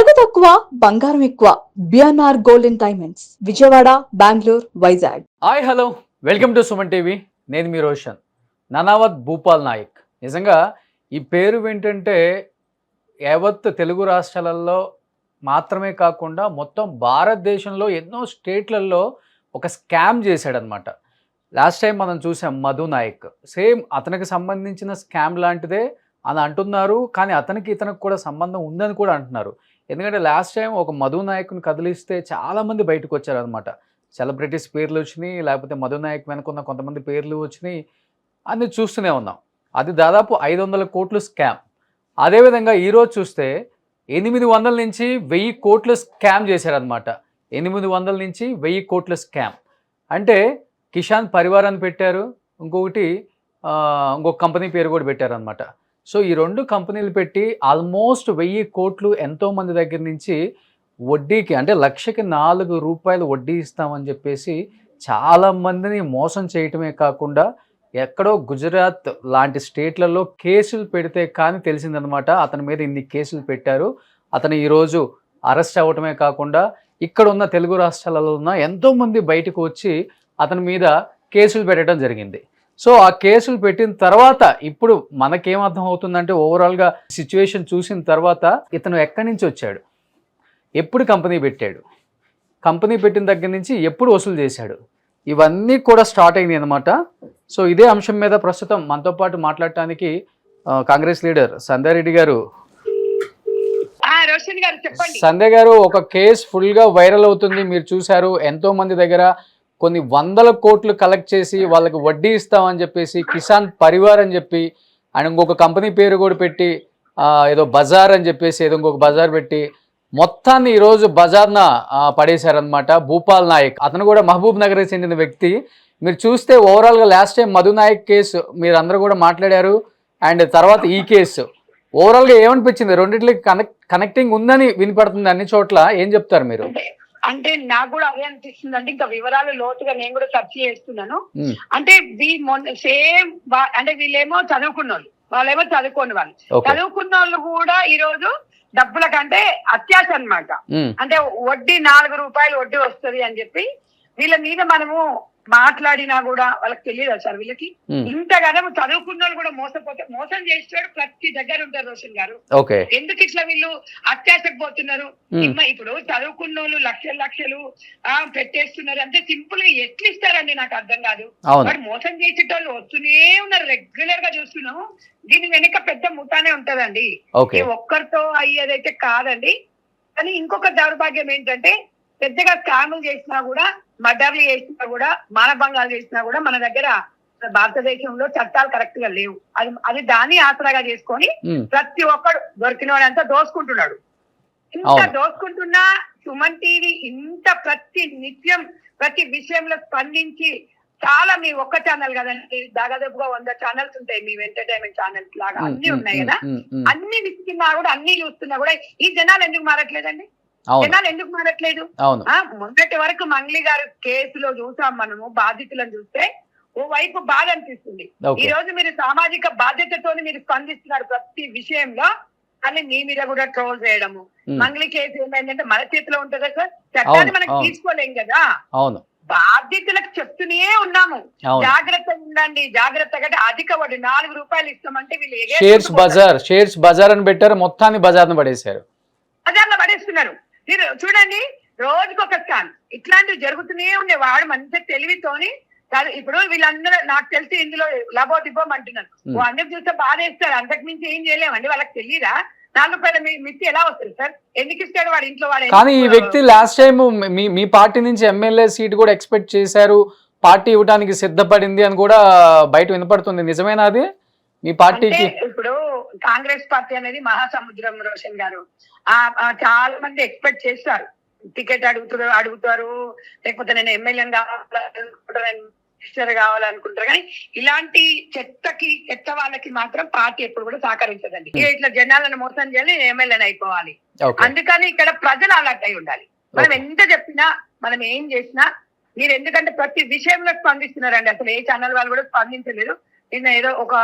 నగదు తక్కువ బంగారం ఎక్కువ BNR golden diamonds Vijayawada Bengaluru Vizag. Hi hello welcome to Suman TV. నేను మీ రోషన్. ననావత్ భూపాల్ నాయక్. నిజంగా ఈ పేరు ఏంటంటే యావత్ తెలుగు రాష్ట్రాలలో మాత్రమే కాకుండా మొత్తం భారతదేశంలో ఎన్నో స్టేట్లలో ఒక స్కామ్ చేశాడనమాట. లాస్ట్ టైం మనం చూసాం మధు నాయక్. సేమ్ అతనికి సంబంధించిన స్కామ్ లాంటిదే అని అంటున్నారు. కానీ అతనికి ఇతనికి కూడా సంబంధం ఉందని కూడా అంటున్నారు. ఎందుకంటే లాస్ట్ టైం ఒక మధు నాయక్ని కదిలిస్తే చాలామంది బయటకు వచ్చారనమాట. సెలబ్రిటీస్ పేర్లు వచ్చినాయి, లేకపోతే మధు నాయక్ వెనుకున్న కొంతమంది పేర్లు వచ్చినాయి, అన్ని చూస్తూనే ఉన్నాం. అది దాదాపు 500 కోట్లు స్కామ్. అదేవిధంగా ఈరోజు చూస్తే 800 నుంచి 1000 కోట్లు స్కామ్ చేశారనమాట. 800 నుంచి 1000 కోట్ల స్కామ్ అంటే కిసాన్ పరివార్ అని పెట్టారు, ఇంకొకటి ఇంకొక కంపెనీ పేరు కూడా పెట్టారనమాట. సో ఈ 2 కంపెనీలు పెట్టి ఆల్మోస్ట్ 1000 కోట్లు ఎంతోమంది దగ్గర నుంచి వడ్డీకి, అంటే లక్షకి 4 రూపాయలు వడ్డీ ఇస్తామని చెప్పేసి చాలామందిని మోసం చేయటమే కాకుండా ఎక్కడో గుజరాత్ లాంటి స్టేట్లలో కేసులు పెడితే కానీ తెలిసిందనమాట అతని మీద ఇన్ని కేసులు పెట్టారు. అతను ఈరోజు అరెస్ట్ అవ్వటమే కాకుండా ఇక్కడ ఉన్న తెలుగు రాష్ట్రాలలో ఉన్న ఎంతోమంది బయటకు వచ్చి అతని మీద కేసులు పెట్టడం జరిగింది. సో ఆ కేసులు పెట్టిన తర్వాత ఇప్పుడు మనకేమర్థం అవుతుందంటే ఓవరాల్గా సిచ్యువేషన్ చూసిన తర్వాత ఇతను ఎక్కడి నుంచి వచ్చాడు, ఎప్పుడు కంపెనీ పెట్టాడు, కంపెనీ పెట్టిన దగ్గర నుంచి ఎప్పుడు వసూలు చేశాడు, ఇవన్నీ కూడా స్టార్ట్ అయినాయి అనమాట. సో ఇదే అంశం మీద ప్రస్తుతం మనతో పాటు మాట్లాడటానికి కాంగ్రెస్ లీడర్ సంధ్యా రెడ్డి గారు. సంధ్య గారు, ఒక కేసు ఫుల్గా వైరల్ అవుతుంది, మీరు చూశారు. ఎంతో మంది దగ్గర కొన్ని 100 కోట్లు కలెక్ట్ చేసి వాళ్ళకి వడ్డీ ఇస్తామని చెప్పేసి కిసాన్ పరివార్ అని చెప్పి అండ్ ఇంకొక కంపెనీ పేరు కూడా పెట్టి ఏదో బజార్ అని చెప్పేసి ఏదో ఇంకొక బజార్ పెట్టి మొత్తాన్ని ఈరోజు బజార్న పడేశారనమాట. భూపాల్ నాయక్ అతను కూడా మహబూబ్ నగర్కి చెందిన వ్యక్తి. మీరు చూస్తే ఓవరాల్గా last time Madhu Nayak case మీరు అందరూ కూడా మాట్లాడారు, అండ్ తర్వాత ఈ కేసు ఓవరాల్గా ఏమనిపించింది? రెండింటికి కనెక్టింగ్ ఉందని వినిపడుతుంది అన్ని చోట్ల. ఏం చెప్తారు మీరు? అంటే నాకు కూడా అదే అనిపిస్తుంది. అంటే ఇంకా వివరాలు లోతుగా నేను కూడా సెర్చ్ చేస్తున్నాను. అంటే సేమ్ అంటే వీళ్ళేమో చదువుకున్న వాళ్ళు, వాళ్ళేమో చదువుకోని వాళ్ళు. చదువుకున్న వాళ్ళు కూడా ఈ రోజు డబ్బుల కంటే అత్యాశ అన్నమాట. అంటే వడ్డీ 4 రూపాయలు వడ్డీ వస్తుంది అని చెప్పి వీళ్ళ మీద మనము మాట్లాడినా కూడా వాళ్ళకి తెలియదు సార్. వీళ్ళకి ఇంతగానో చదువుకున్న వాళ్ళు కూడా మోసం చేసేవాడు ప్రతి దగ్గర ఉంటారు రోషన్ గారు. ఎందుకు ఇట్లా వీళ్ళు అత్యాశకు పోతున్నారు? ఇప్పుడు చదువుకున్న వాళ్ళు లక్షలు పెట్టేస్తున్నారు. అంటే సింపుల్ గా ఎట్లు ఇస్తారండి నాకు అర్థం కాదు. వాడు మోసం చేసేటోళ్ళు వస్తూనే ఉన్నారు, రెగ్యులర్ గా చూస్తున్నాము. దీని వెనక పెద్ద ముఠానే ఉంటదండి. ఒక్కరితో అయ్యేదైతే కాదండి. కానీ ఇంకొక దౌర్భాగ్యం ఏంటంటే పెద్దగా స్కాములు చేసినా కూడా, మర్డర్లు చేసినా కూడా, మానభంగాలు చేసినా కూడా మన దగ్గర భారతదేశంలో చట్టాలు కరెక్ట్ గా లేవు. అది దాన్ని ఆసరాగా చేసుకొని ప్రతి ఒక్కడు దొరికినవాడంతా దోసుకుంటున్నాడు. ఇంత దోసుకుంటున్నా సుమన్ టీవీ ఇంత ప్రతి నిత్యం ప్రతి విషయంలో స్పందించి చాలా, మీ ఒక్క ఛానల్ కదండి, దాదాపుగా 100 ఛానల్స్ ఉంటాయి మీ ఎంటర్టైన్మెంట్ ఛానల్స్ లాగా అన్ని ఉన్నాయి కదా. అన్ని విసికినా కూడా, అన్ని చూస్తున్నా కూడా ఈ జనాలు ఎందుకు మారట్లేదండి? జనాలు ఎందుకు మారట్లేదు? మొన్నటి వరకు మంగ్లీ గారు కేసులో చూసాం మనము, బాధితులను చూస్తే ఓ వైపు బాధ అనిపిస్తుంది. ఈ రోజు మీరు సామాజిక బాధ్యతతో మీరు స్పందిస్తున్నారు ప్రతి విషయంలో, కానీ మీ మీద కూడా ట్రోల్ చేయడము. మంగ్లీ కేసు ఏమైందంటే మన చేతిలో ఉంటుందా సార్? చట్టాన్ని మనకు తీసుకోలేం కదా. బాధ్యతలకు చెప్తూనే ఉన్నాము, జాగ్రత్తగా ఉండండి, జాగ్రత్తగా. అధిక వడ్డీ 4 రూపాయలు ఇస్తామంటే వీళ్ళు షేర్స్ బజార్ అని పెట్టారు, మొత్తాన్ని బజార్ను పడేశారు, బజార్లో పడేస్తున్నారు. మీరు చూడండి, రోజుకొక స్కామ్ ఇట్లాంటివి జరుగుతూనే ఉండే. వాడు మంచి తెలివితోని ఇప్పుడు వీళ్ళందరూ నాకు తెలిసి ఇందులో లబోదిబ్బం అంటున్నారు. అందరికి చూస్తే బాధ వేస్తారు, అంతకు మించి ఏం చేయలేమండి. వాళ్ళకి తెలియదా 4 రూపాయల మిత్తి ఎలా వస్తుంది సార్? ఎందుకు ఇస్తాడు వాడు ఇంట్లో? వాడు కానీ ఈ వ్యక్తి లాస్ట్ టైం మీ పార్టీ నుంచి ఎమ్మెల్యే సీట్ కూడా ఎక్స్పెక్ట్ చేశారు, పార్టీ ఇవ్వడానికి సిద్ధపడింది అని కూడా బయట వినపడుతుంది. నిజమేనా అది మీ పార్టీకి? ఇప్పుడు కాంగ్రెస్ పార్టీ అనేది మహాసముద్రం రోషన్ గారు. చాలా మంది ఎక్స్పెక్ట్ చేస్తారు, టికెట్ అడుగుతారు, లేకపోతే నేను ఎమ్మెల్యే కావాలనుకుంటారు. కానీ ఇలాంటి చెత్త వాళ్ళకి మాత్రం పార్టీ ఎప్పుడు కూడా సహకరించదండి. ఇట్లా జనాలను మోసం చేయాలి, ఎమ్మెల్యేని అయిపోవాలి. అందుకని ఇక్కడ ప్రజలు అలర్ట్ అయి ఉండాలి. మనం ఎంత చెప్పినా, మనం ఏం చేసినా మీరు, ఎందుకంటే ప్రతి విషయంలో స్పందిస్తున్నారండి. అసలు ఏ ఛానల్ వాళ్ళు కూడా స్పందించలేదు. నిన్న ఏదో ఒక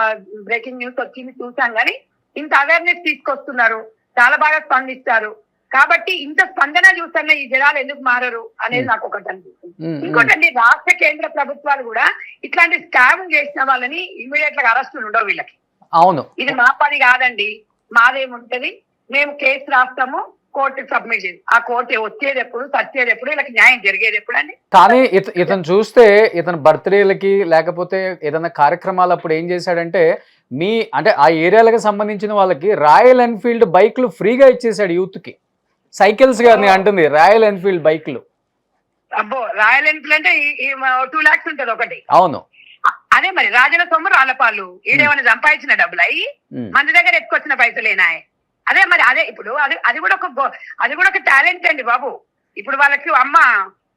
బ్రేకింగ్ న్యూస్ వచ్చింది చూసాం, కానీ ఇంత అవేర్నెస్ తీసుకొస్తున్నారు, చాలా బాగా స్పందిస్తారు. కాబట్టి ఇంత స్పందన చూస్తున్న ఈ జనాలు ఎందుకు మారరు అనేది నాకు ఒకటి అనిపిస్తుంది. ఇంకోటండి, రాష్ట్ర కేంద్ర ప్రభుత్వాలు కూడా ఇట్లాంటి స్కామ్ చేసిన వాళ్ళని ఇమీడియట్ గా అరెస్టులు ఉండవు వీళ్ళకి. అవును, ఇది మా పని కాదండి, మాదేముంటది, మేము కేసు రాస్తాము, కోర్టు సబ్మిట్ చేసి ఆ కోర్టు వచ్చేది ఎప్పుడు, సచ్చేది ఎప్పుడు, వీళ్ళకి న్యాయం జరిగేది ఎప్పుడు అండి. కానీ ఇతను చూస్తే ఇతను బర్త్డేలకి లేకపోతే ఏదైనా కార్యక్రమాలు అప్పుడు ఏం చేశాడంటే అంటే ఆ ఏరియాలకు సంబంధించిన వాళ్ళకి రాయల్ ఎన్ఫీల్డ్ బైక్లు ఫ్రీగా ఇచ్చేసాడు యూత్ కి. సైకిల్స్ గాని అంటుంది, రాయల్ ఎన్ఫీల్డ్ బైక్లు. అబ్బో, రాయల్ ఎన్ఫీల్డ్ అంటే 2 lakhs ఉంటది ఒకటి. అవును, అదే మరి రాజన సొమ్ము రాళ్ళపాలు, ఈడేమైనా సంపాదించిన డబ్బులు అయ్యి మంది దగ్గర ఎత్తుకొచ్చిన పైసలేనాయి. అదే మరి అదే ఇప్పుడు అది కూడా ఒక టాలెంట్ అండి బాబు. ఇప్పుడు వాళ్ళకి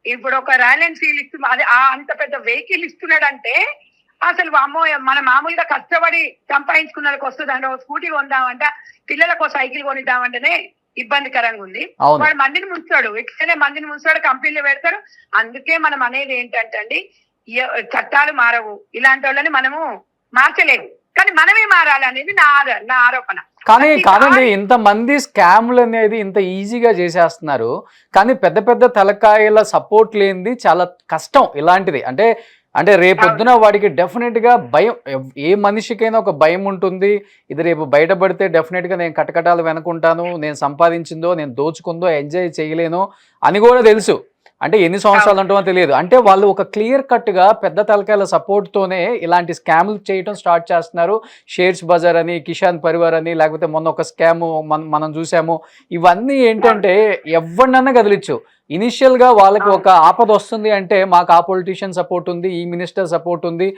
ఇప్పుడు ఒక రాయల్ ఎన్ఫీల్డ్ ఇస్తుంది, అది అంత పెద్ద వెహికల్ ఇస్తున్నాడంటే అసలు అమ్మో, మన మామూలుగా కష్టపడి సంపాదించుకున్న వాళ్ళకి వస్తుందండి. ఒక స్కూటీ కొందామంట, పిల్లలకు సైకిల్ కొనిద్దామంటేనే ఇబ్బందికరంగా ఉంది. వాడు మందిని ముంచాడు, ఎక్కడనే మందిని ముంచాడు, కంపెనీలు పెడతారు. అందుకే మనం అనేది ఏంటంటే అండి, చట్టాలు మారవు, ఇలాంటి వాళ్ళని మనము మార్చలేము, కానీ మనమే మారాలి అనేది నా ఆరోపణ. కానీ కాదండి, ఇంతమంది స్కామ్లు అనేది ఇంత ఈజీగా చేసేస్తున్నారు, కానీ పెద్ద పెద్ద తలకాయల సపోర్ట్ లేనిది చాలా కష్టం ఇలాంటిది. అంటే రేపొద్దున వాడికి డెఫినెట్గా భయం, ఏ మనిషికైనా ఒక భయం ఉంటుంది. ఇది రేపు బయటపడితే డెఫినెట్గా నేను కటకటాలు వెనుకుంటాను, నేను సంపాదించిందో నేను దోచుకుందో ఎంజాయ్ చేయలేను అని కూడా తెలుసు. అంటే ఎన్ని సంవత్సరాలు అంటామో తెలియదు. అంటే వాళ్ళు ఒక క్లియర్ కట్గా పెద్ద తలకాయల సపోర్ట్తోనే ఇలాంటి స్కామ్లు చేయడం స్టార్ట్ చేస్తున్నారు. షేర్స్ బజార్ అని, కిషాన్ పరివార్ అని, లేకపోతే మొన్న ఒక స్కామ్ మనం చూసాము. ఇవన్నీ ఏంటంటే ఎవరినన్నా కదిలిచ్చు. ఇనిషియల్గా వాళ్ళకి ఒక ఆపద వస్తుంది అంటే మాకు ఆ పొలిటీషియన్ సపోర్ట్ ఉంది, ఈ మినిస్టర్ సపోర్ట్ ఉంది,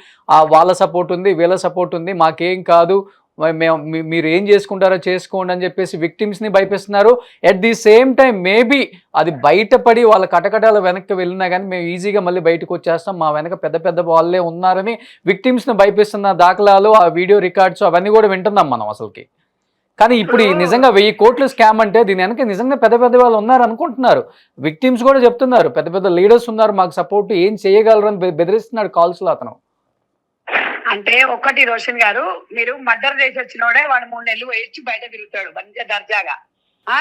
వాళ్ళ సపోర్ట్ ఉంది, వీళ్ళ సపోర్ట్ ఉంది, మాకేం కాదు, మీరు ఏం చేసుకుంటారో చేసుకోండి అని చెప్పేసి విక్టిమ్స్ని భయపిస్తున్నారు. At the same time maybe అది బయటపడి వాళ్ళ కటకటాల వెనక్కి వెళ్ళినా కానీ మేము ఈజీగా మళ్ళీ బయటకు వచ్చేస్తాం, మా వెనక పెద్ద పెద్ద వాళ్ళే ఉన్నారని విక్టిమ్స్ని భయపిస్తున్న దాఖలాలు, ఆ వీడియో రికార్డ్స్ అవన్నీ కూడా వింటున్నాం మనం అసలుకి. కానీ ఇప్పుడు నిజంగా 1000 కోట్ల స్కామ్ అంటే దీని వెనక నిజంగా పెద్ద పెద్ద వాళ్ళు ఉన్నారు అనుకుంటున్నారు. విక్టిమ్స్ కూడా చెప్తున్నారు, పెద్ద పెద్ద లీడర్స్ ఉన్నారు మాకు సపోర్ట్, ఏం చేయగలరు అని బెదిరిస్తున్నాడు కాల్స్లో అతను. అంటే ఒకటి రోషన్ గారు, మీరు మర్డర్ చేసి వచ్చినోడే వాడు 3 నెలలు వేసి బయట తిరుగుతాడు మంచిగా దర్జాగా.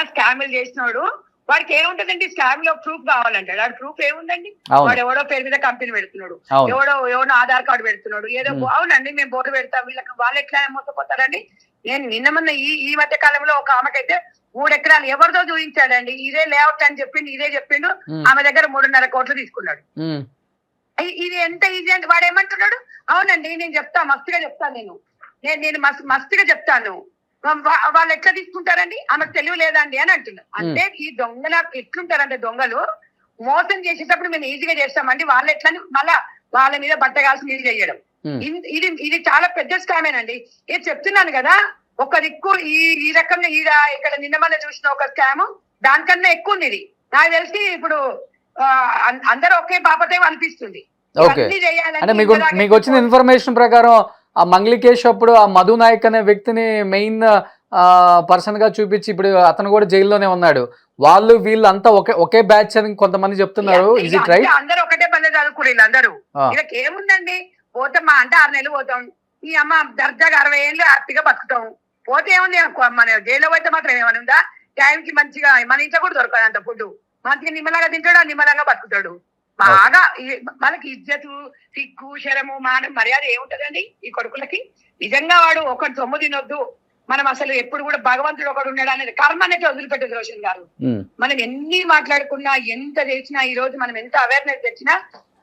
స్కామ్లు చేసినోడు వాడికి ఏముంటదండి, స్కామ్ లో ప్రూఫ్ కావాలంటాడు. వాడు ప్రూఫ్ ఏముందండి, వాడు ఎవడో పేరు మీద కంపెనీ పెడుతున్నాడు, ఎవడో ఆధార్ కార్డు పెడుతున్నాడు, ఏదో అవునండి మేము బోర్డు పెడతాం, వీళ్ళకి వాళ్ళు ఎట్లా మోసపోతారండి. నేను నిన్న ఈ మధ్య కాలంలో ఒక ఆమెకైతే 3 ఎకరాలు ఎవరిదో చూపించాడండి, ఇదే లేఅవుట్ అని చెప్పిండు, ఇదే చెప్పిండు, ఆమె దగ్గర 3.5 కోట్లు తీసుకున్నాడు. ఇది ఎంత ఈజీ అంటే వాడు ఏమంటున్నాడు, అవునండి నేను చెప్తా, మస్తుగా చెప్తాను, నేను మస్తుగా చెప్తాను, వాళ్ళు ఎట్లా తీసుకుంటారండి, ఆమెకు తెలివి లేదండి అని అంటున్నారు. అంటే ఈ దొంగలు ఎట్లుంటారంటే, దొంగలు మోసం చేసేటప్పుడు మేము ఈజీగా చేస్తామండి, వాళ్ళు ఎట్లా మళ్ళా వాళ్ళ మీద బట్టగాల్సి నీళ్ళు చేయడం, ఇది చాలా పెద్ద స్కామేనండి. ఇది చెప్తున్నాను కదా, ఒక దిక్కు ఈ రకంగా ఇక్కడ నిన్న మన చూసిన ఒక స్కామ్ దానికన్నా ఎక్కువ ఉంది. ఇది నాకు తెలిసి ఇప్పుడు అందరూ ఒకే బాపతే అనిపిస్తుంది. అంటే మీకు వచ్చిన ఇన్ఫర్మేషన్ ప్రకారం ఆ మంగ్లికేష్ అప్పుడు ఆ మధు నాయక్ అనే వ్యక్తిని మెయిన్ పర్సన్ గా చూపించి ఇప్పుడు అతను కూడా జైల్లోనే ఉన్నాడు. వాళ్ళు వీళ్ళంతా ఒకే బ్యాచ్ అని కొంతమంది చెప్తున్నారు. Is it right? అందరూ ఒకటే పల్లె చదువుకుని వీళ్ళందరూ. వీళ్ళకి ఏముందండి, పోతాం అంటే 6 నెలలు పోతాం, ఈ అమ్మ దర్జాగా 60 ఏళ్ళు హ్యాపీగా బతుకుతాం. పోతే ఏముంది, మన జైల్లో పోతే మాత్రం ఏమైనా ఉందా, టైంకి మంచిగా మన ఇంట్లో కూడా దొరకదు అంత ఫుడ్, మంచిగా నిమ్మలంగా తింటాడు, నిమ్మలంగా బతుకుతాడు. బాగా మనకి ఇజ్జతు, సిగ్గు, శరము, మానం, మర్యాద ఏముంటదండి ఈ కొడుకులకి. నిజంగా వాడు ఒకటి సొమ్ము తినొద్దు, మనం అసలు ఎప్పుడు కూడా భగవంతుడు ఒకడు ఉన్నాడు అనేది కర్మ అనేది వదిలిపెట్టదు రోషన్ గారు. మనం ఎన్ని మాట్లాడుకున్నా, ఎంత చేసినా, ఈ రోజు మనం ఎంత అవేర్నెస్ తెచ్చినా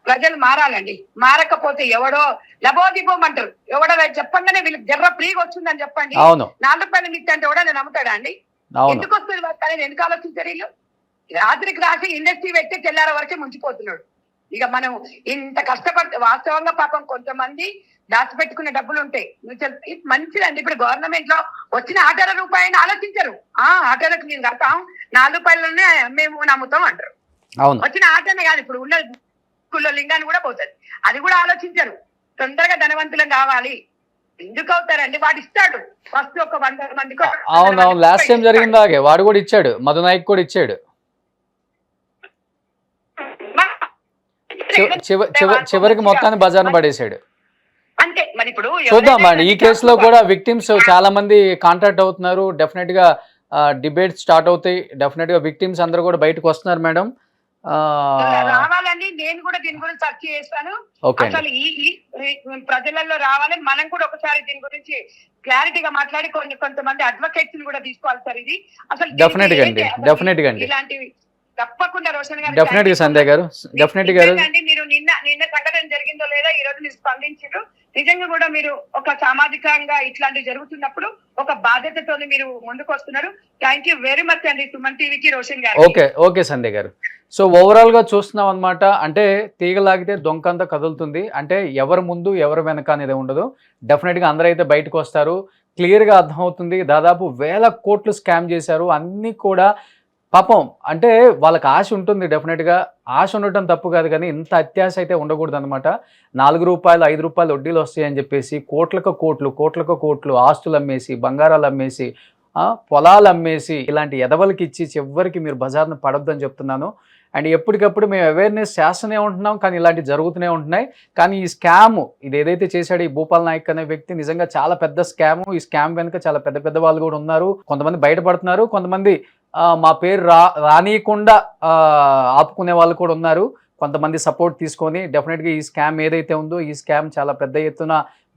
ప్రజలు మారాలండి. మారకపోతే ఎవడో లబోదిపోమంటారు, ఎవడో చెప్పంగానే వీళ్ళకి జర్ర ఫ్రీగా వచ్చిందని చెప్పండి, 4 రూపాయలు మిత్తి అంటే ఎవడో నమ్ముతాడా అండి? ఎందుకు వస్తుంది అనేది ఎందుకు ఆలోచించారు వీళ్ళు? రాత్రికి రాసి ఇండస్ట్రీ పెట్టి తెల్లార వరకే ముంచిపోతున్నాడు. ఇక మనం ఇంత కష్టపడితే వాస్తవంగా పాపం కొంతమంది దాచిపెట్టుకునే డబ్బులు ఉంటాయి, మంచిదండి. ఇప్పుడు గవర్నమెంట్ లో వచ్చిన 8 రూపాయలు ఆలోచించరు, ఆటోలకు నేను కడతాం, 4 రూపాయలనే మేము నమ్ముతాం అంటారు. వచ్చిన ఆటోనే కాదు, ఇప్పుడు ఉన్న స్కూల్లో లింగాన్ని కూడా పోతుంది, అది కూడా ఆలోచించరు. తొందరగా ధనవంతులం కావాలి, ఎందుకు అవుతారండి? వాడు ఇస్తాడు ఫస్ట్ ఒక 100 మందికి. అవునవును, లాస్ట్ టైం జరిగిందాగే వాడు కూడా ఇచ్చాడు, మధు నాయక్ కూడా ఇచ్చాడు. చివరికి మొత్తాన్ని బజార్ను పడేసాడు. అంతే మరి. ఇప్పుడు చూద్దాం అండి, ఈ కేసులో కూడా విక్టిమ్స్ చాలా మంది కాంటాక్ట్ అవుతున్నారు. డెఫినెట్ గా డిబేట్ స్టార్ట్ అవుతాయి. డెఫినెట్గా విక్టిమ్స్ అందరూ కూడా బయటకు వస్తున్నారు మేడం. రావాలండి. నేను కూడా దీని గురించి సెర్చ్ చేస్తాను. ఓకే అసలు ఈ ప్రజలలో రావాలి. మనం కూడా ఒకసారి దీని గురించి క్లారిటీగా మాట్లాడి కొంతమంది అడ్వకేట్స్ కూడా తీసుకోవాలి సార్. ఇది అసలు డెఫినెట్గా అండి, డెఫినెట్గా అండి, ఇలాంటివి తప్పకుండా రోషన్ గారు డెఫినెట్గా సంధ్య గారు, డెఫినెట్గా గారు అండి. మీరు నిన్న సంఘటన జరిగిందో లేదా ఈ రోజు మీరు స్పందించారు. నిజంగా కూడా మీరు ఒక సామాజికంగా ఇట్లాంటివి జరుగుతున్నప్పుడు ఒక బాధ్యతతో మీరు ముందుకు వస్తున్నారు. థ్యాంక్ యూ వెరీ మచ్ అండి సుమన్ టీవీకి, రోషన్ గారు. ఓకే ఓకే సంధ్య గారు. సో ఓవరాల్ గా చూస్తున్నాం అనమాట. అంటే తీగలాగితే దొంకంతా కదులుతుంది. అంటే ఎవరు ముందు ఎవరు వెనక అనేది ఉండదు. డెఫినెట్గా అందరూ అయితే బయటకు వస్తారు. క్లియర్గా అర్థమవుతుంది. దాదాపు 1000 కోట్లు స్కామ్ చేశారు. అన్నీ కూడా పాపం అంటే వాళ్ళకి ఆశ ఉంటుంది. డెఫినెట్గా ఆశ ఉండటం తప్పు కాదు, కానీ ఇంత అత్యాశ అయితే ఉండకూడదు అనమాట. ₹4 ₹5 వడ్డీలు వస్తాయని చెప్పేసి కోట్లకు కోట్లు ఆస్తులు అమ్మేసి, బంగారాలు అమ్మేసి, పొలాలు అమ్మేసి, ఇలాంటి ఎదవలకి ఇచ్చి చివరికి మీరు బజార్ను పడొద్దని చెప్తున్నాను. అండ్ ఎప్పటికప్పుడు మేము అవేర్నెస్ చేస్తూనే ఉంటున్నాం, కానీ ఇలాంటివి జరుగుతూనే ఉంటున్నాయి. కానీ ఈ స్కామ్ ఇది ఏదైతే చేశాడో ఈ భూపాల్ నాయక్ అనే వ్యక్తి నిజంగా చాలా పెద్ద స్కామ్. ఈ స్కామ్ వెనుక చాలా పెద్ద వాళ్ళు కూడా ఉన్నారు. కొంతమంది బయటపడుతున్నారు, కొంతమంది మా పేరు రానియకుండా ఆపుకునే వాళ్ళు కూడా ఉన్నారు. కొంతమంది సపోర్ట్ తీసుకొని డెఫినెట్గా ఈ స్కామ్ ఏదైతే ఉందో ఈ స్కామ్ చాలా పెద్ద ఎత్తున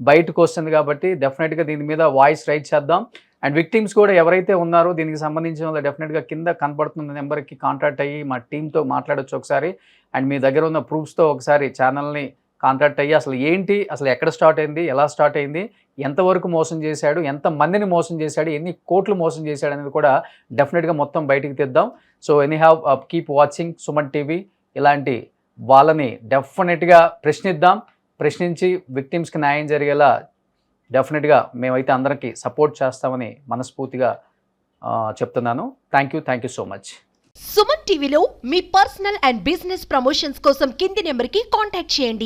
బయటకు వస్తుంది. కాబట్టి డెఫినెట్గా దీని మీద వాయిస్ రైజ్ చేద్దాం. అండ్ విక్టిమ్స్ కూడా ఎవరైతే ఉన్నారో దీనికి సంబంధించిన వాళ్ళు డెఫినెట్గా కింద కనపడుతున్న నెంబర్కి కాంటాక్ట్ అయ్యి మా టీంతో మాట్లాడొచ్చు ఒకసారి. అండ్ మీ దగ్గర ఉన్న ప్రూఫ్స్తో ఒకసారి ఛానల్ని కాంటాక్ట్ అయ్యి అసలు ఏంటి, అసలు ఎక్కడ స్టార్ట్ అయింది, ఎలా స్టార్ట్ అయింది, ఎంతవరకు మోసం చేశాడు, ఎంతమందిని మోసం చేశాడు, ఎన్ని కోట్లు మోసం చేశాడు అనేది కూడా డెఫినెట్గా మొత్తం బయటికి తెద్దాం. So anyhow keep watching Suman TV. ఇలాంటి వాళ్ళని డెఫినెట్గా ప్రశ్నించి విక్టిమ్స్కి న్యాయం జరిగేలా డెఫినెట్గా మేమైతే అందరికీ సపోర్ట్ చేస్తామని మనస్ఫూర్తిగా చెప్తున్నాను. Thank you so much. Suman టీవీలో మీ పర్సనల్ అండ్ బిజినెస్ ప్రమోషన్స్ కోసం కింది నెంబర్కి కాంటాక్ట్ చేయండి.